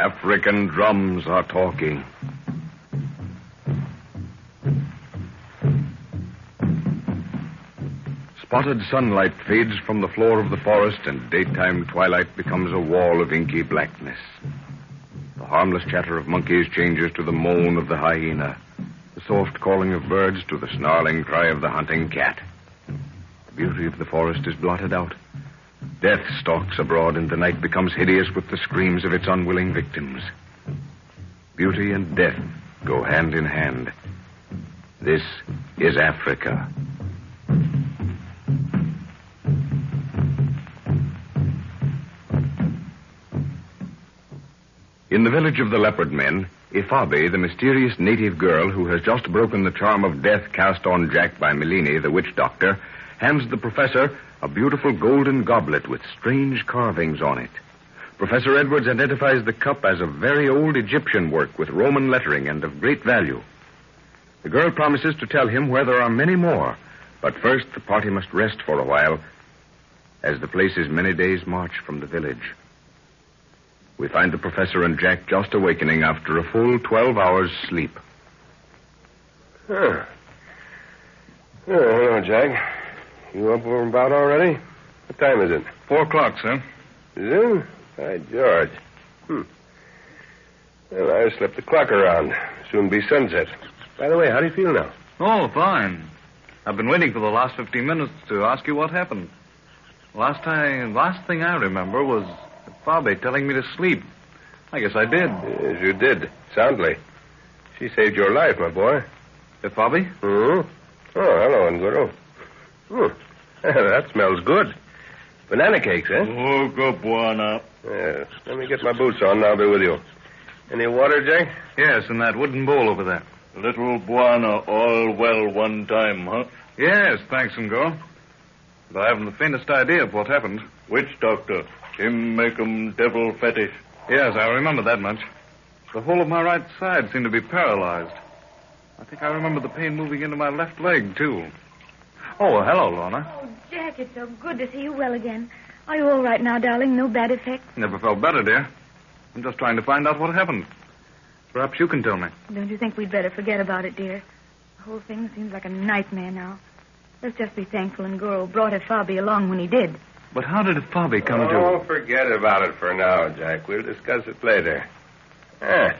African drums are talking. Spotted sunlight fades from the floor of the forest, and daytime twilight becomes a wall of inky blackness. The harmless chatter of monkeys changes to the moan of the hyena, the soft calling of birds to the snarling cry of the hunting cat. The beauty of the forest is blotted out. Death stalks abroad, and the night becomes hideous with the screams of its unwilling victims. Beauty and death go hand in hand. This is Africa. In the village of the Leopard Men, Ifabe, the mysterious native girl who has just broken the charm of death cast on Jack by Melini, the witch doctor, hands the professor a beautiful golden goblet with strange carvings on it. Professor Edwards identifies the cup as of very old Egyptian work with Roman lettering and of great value. The girl promises to tell him where there are many more, but first the party must rest for a while, as the place is many days' march from the village. We find the professor and Jack just awakening after a full 12 hours' sleep. Hello, Jack. You up and about already? What time is it? 4 o'clock, sir. Is it? By George. Well, I slipped the clock around. Soon be sunset. By the way, how do you feel now? Oh, fine. I've been waiting for the last 15 minutes to ask you what happened. Last thing I remember was Fabe telling me to sleep. I guess I did. Yes, you did. Soundly. She saved your life, my boy. Fabe? Oh, hello, Nguru. That smells good. Banana cakes, eh? Oh, good buona. Yes. Let me get my boots on and I'll be with you. Any water, Jack? Yes, in that wooden bowl over there. Little buona, all well one time, huh? Yes, thanks, Ngo. But I haven't the faintest idea of what happened. Witch doctor. Him make 'em devil fetish. Yes, I remember that much. The whole of my right side seemed to be paralyzed. I think I remember the pain moving into my left leg, too. Oh, hello, Lorna. Oh, Jack, it's so good to see you well again. Are you all right now, darling? No bad effects? Never felt better, dear. I'm just trying to find out what happened. Perhaps you can tell me. Don't you think we'd better forget about it, dear? The whole thing seems like a nightmare now. Let's just be thankful Ngoro brought Fabi along when he did. But how did Fabi come to... Oh, forget about it for now, Jack. We'll discuss it later. Yeah,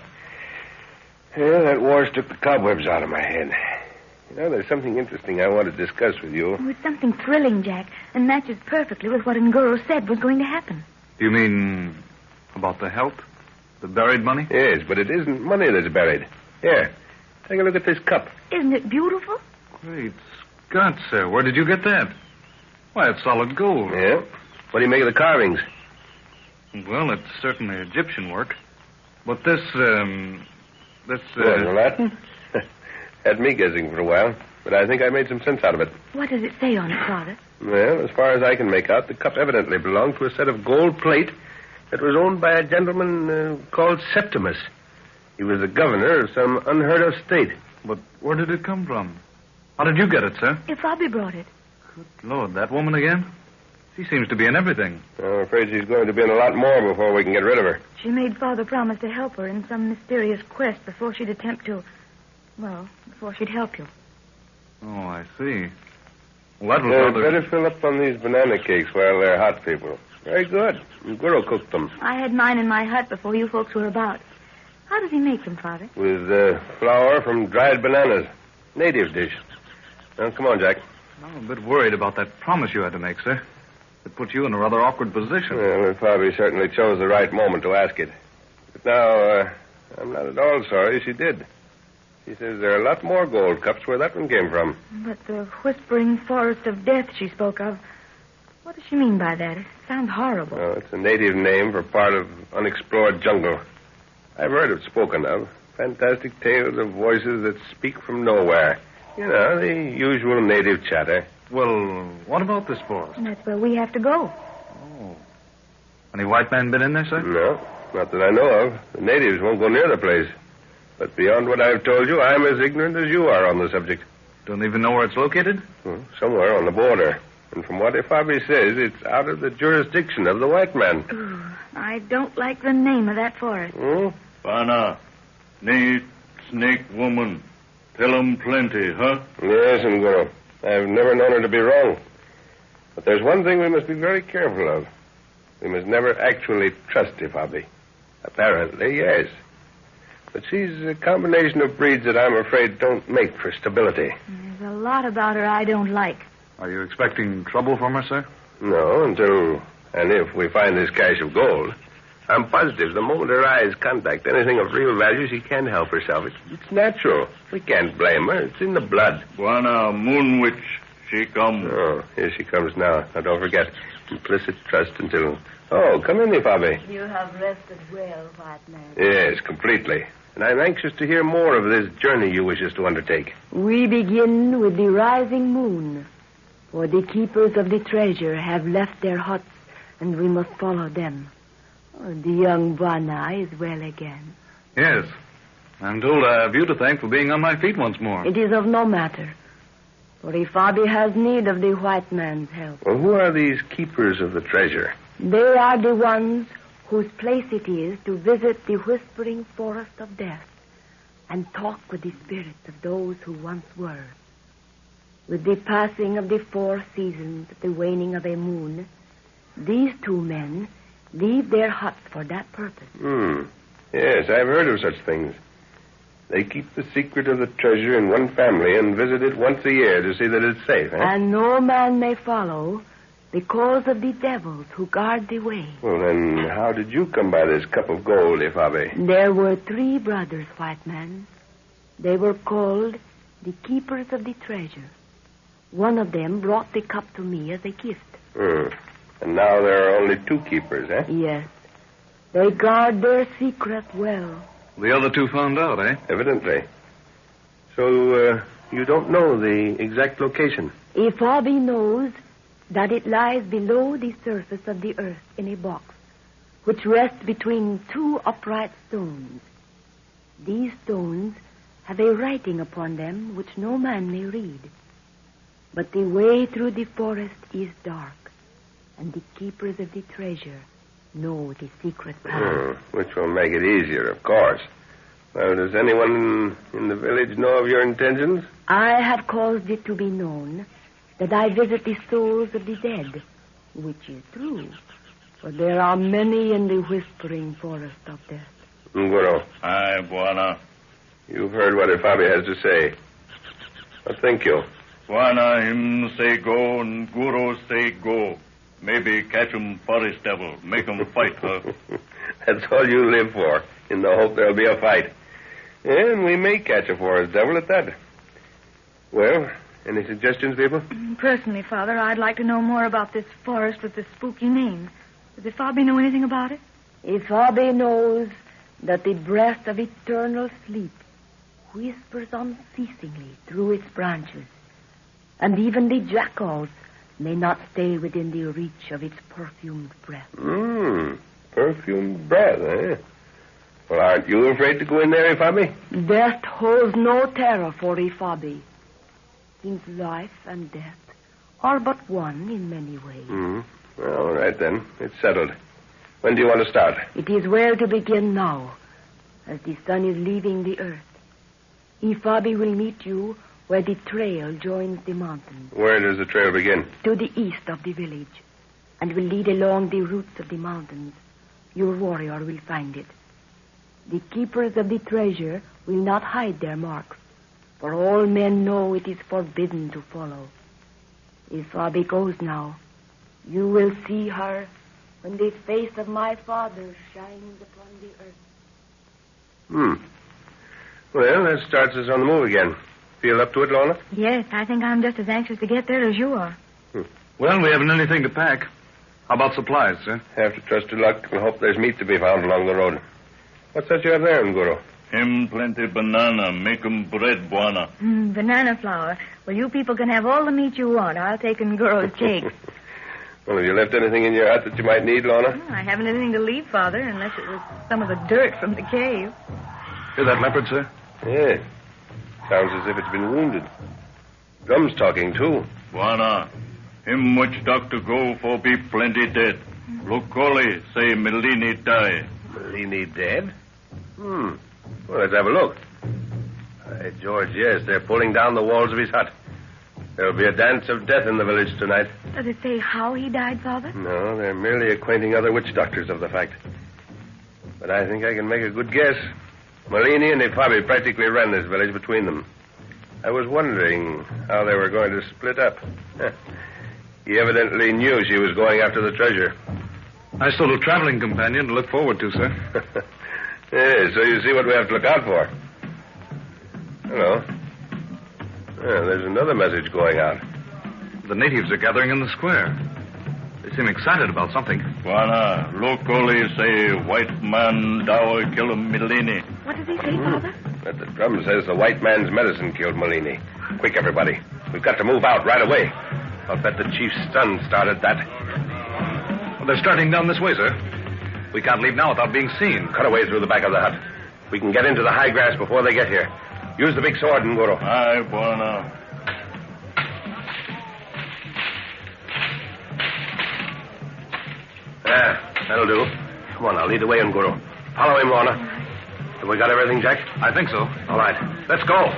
that war's took the cobwebs out of my head. You know, there's something interesting I want to discuss with you. Oh, it's something thrilling, Jack, and matches perfectly with what Ngoro said was going to happen. You mean about the health? The buried money? Yes, but it isn't money that's buried. Here, take a look at this cup. Isn't it beautiful? Great Scott, sir. Where did you get that? Why, it's solid gold. Yeah? What do you make of the carvings? Well, it's certainly Egyptian work. But this... Latin? Had me guessing for a while, but I think I made some sense out of it. What does it say on it, Father? Well, as far as I can make out, the cup evidently belonged to a set of gold plate that was owned by a gentleman called Septimus. He was the governor of some unheard-of state. But where did it come from? How did you get it, sir? Fabi brought it. Good Lord, that woman again? She seems to be in everything. I'm afraid she's going to be in a lot more before we can get rid of her. She made Father promise to help her in some mysterious quest before she'd attempt to... Well, before she'd help you. Oh, I see. Well, that was better fill up on these banana cakes while they're hot, people. Very good. Nguro cooked them. I had mine in my hut before you folks were about. How does he make them, Father? With flour from dried bananas. Native dish. Now, come on, Jack. I'm a bit worried about that promise you had to make, sir. It put you in a rather awkward position. Well, Fabi certainly chose the right moment to ask it. But now, I'm not at all sorry she did. She says there are a lot more gold cups where that one came from. But the whispering forest of death she spoke of, what does she mean by that? It sounds horrible. Oh, it's a native name for part of unexplored jungle. I've heard it spoken of. Fantastic tales of voices that speak from nowhere. You know, the usual native chatter. Well, what about this forest? And that's where we have to go. Oh. Any white man been in there, sir? No, not that I know of. The natives won't go near the place. But beyond what I've told you, I'm as ignorant as you are on the subject. Don't even know where it's located? Well, somewhere on the border. And from what Ifabi says, it's out of the jurisdiction of the white man. Ooh, I don't like the name of that forest. Bwana, need snake woman. Tell 'em plenty, huh? Yes, Ngoro. I've never known her to be wrong. But there's one thing we must be very careful of. We must never actually trust Ifabi. Apparently, yes. But she's a combination of breeds that I'm afraid don't make for stability. There's a lot about her I don't like. Are you expecting trouble from her, sir? No, until and if we find this cache of gold. I'm positive the moment her eyes contact anything of real value, she can't help herself. It's natural. We can't blame her. It's in the blood. Bwana, moon witch, she come. Oh, here she comes now. Now, don't forget, implicit trust until... Oh, come in, Ifabi. You have rested well, white man. Yes, completely. And I'm anxious to hear more of this journey you wish us to undertake. We begin with the rising moon, for the keepers of the treasure have left their huts, and we must follow them. Oh, the young Bwana is well again. Yes. I'm told I have you to thank for being on my feet once more. It is of no matter, for Ifabi has need of the white man's help. Well, who are these keepers of the treasure? They are the ones whose place it is to visit the whispering forest of death and talk with the spirits of those who once were. With the passing of the 4 seasons, the waning of a moon, these 2 men leave their huts for that purpose. Yes, I've heard of such things. They keep the secret of the treasure in one family and visit it once a year to see that it's safe, eh? And no man may follow because of the devils who guard the way. Well, then, how did you come by this cup of gold, Ifabi? There were 3 brothers, white man. They were called the keepers of the treasure. One of them brought the cup to me as a gift. And now there are only 2 keepers, eh? Yes. They guard their secret well. The other 2 found out, eh? Evidently. So, you don't know the exact location? Ifabi knows that it lies below the surface of the earth in a box, which rests between 2 upright stones. These stones have a writing upon them which no man may read. But the way through the forest is dark, and the keepers of the treasure know the secret path. Which will make it easier, of course. Now, does anyone in the village know of your intentions? I have caused it to be known that I visit the souls of the dead, which is true, for there are many in the whispering forest of death. Ngoro, Aye, Bwana. you've heard what Ifabi has to say. What think you? Bwana, him say go, and Guru say go. Maybe catch 'em forest devil, make 'em fight, huh? That's all you live for, in the hope there'll be a fight. And we may catch a forest devil at that. Well, any suggestions, people? Personally, Father, I'd like to know more about this forest with the spooky name. Does Ifabi know anything about it? Ifabi knows that the breath of eternal sleep whispers unceasingly through its branches, and even the jackals may not stay within the reach of its perfumed breath. Perfumed breath, eh? Well, aren't you afraid to go in there, Ifabi? Death holds no terror for Ifabi, since life and death are but one in many ways. Well, all right, then. It's settled. When do you want to start? It is well to begin now, as the sun is leaving the earth. Ifabi will meet you where the trail joins the mountains. Where does the trail begin? To the east of the village, and will lead along the roots of the mountains. Your warrior will find it. The keepers of the treasure will not hide their marks, for all men know it is forbidden to follow. Ifabi goes now. You will see her when the face of my father shines upon the earth. Well, that starts us on the move again. Feel up to it, Lorna? Yes, I think I'm just as anxious to get there as you are. Well, we haven't anything to pack. How about supplies, sir? Have to trust to luck and hope there's meat to be found along the road. What's that you have there, Nguru? Him plenty banana, make 'em bread, Bwana. Banana flour. Well, you people can have all the meat you want. I'll take Nguro's cake. Well, have you left anything in your hut that you might need, Lorna? I haven't anything to leave, Father, unless it was some of the dirt from the cave. Hear that leopard, sir? Yeah. Sounds as if it's been wounded. Drum's talking, too. Bwana, him which doctor go for be plenty dead. Locally say Melini die. Melini dead? Well, let's have a look. Hey, George, yes, they're pulling down the walls of his hut. There'll be a dance of death in the village tonight. Does it say how he died, Father? No, they're merely acquainting other witch doctors of the fact. But I think I can make a good guess. Melini and Ifabi practically ran this village between them. I was wondering how they were going to split up. He evidently knew she was going after the treasure. Nice little traveling companion to look forward to, sir. Yeah, so you see what we have to look out for. Hello. Yeah, there's another message going out. The natives are gathering in the square. They seem excited about something. Juana, locally say white man dower kill Melini. What does he say, Father? But the drum says the white man's medicine killed Melini. Quick, everybody. We've got to move out right away. I'll bet the chief's son started that. Well, they're starting down this way, sir. We can't leave now without being seen. Cut away through the back of the hut. We can get into the high grass before they get here. Use the big sword, Ngoro. Aye, Buana. That'll do. Come on, I'll lead the way, Ngoro. Follow him, Lorna. Have we got everything, Jack? I think so. All right. Let's go.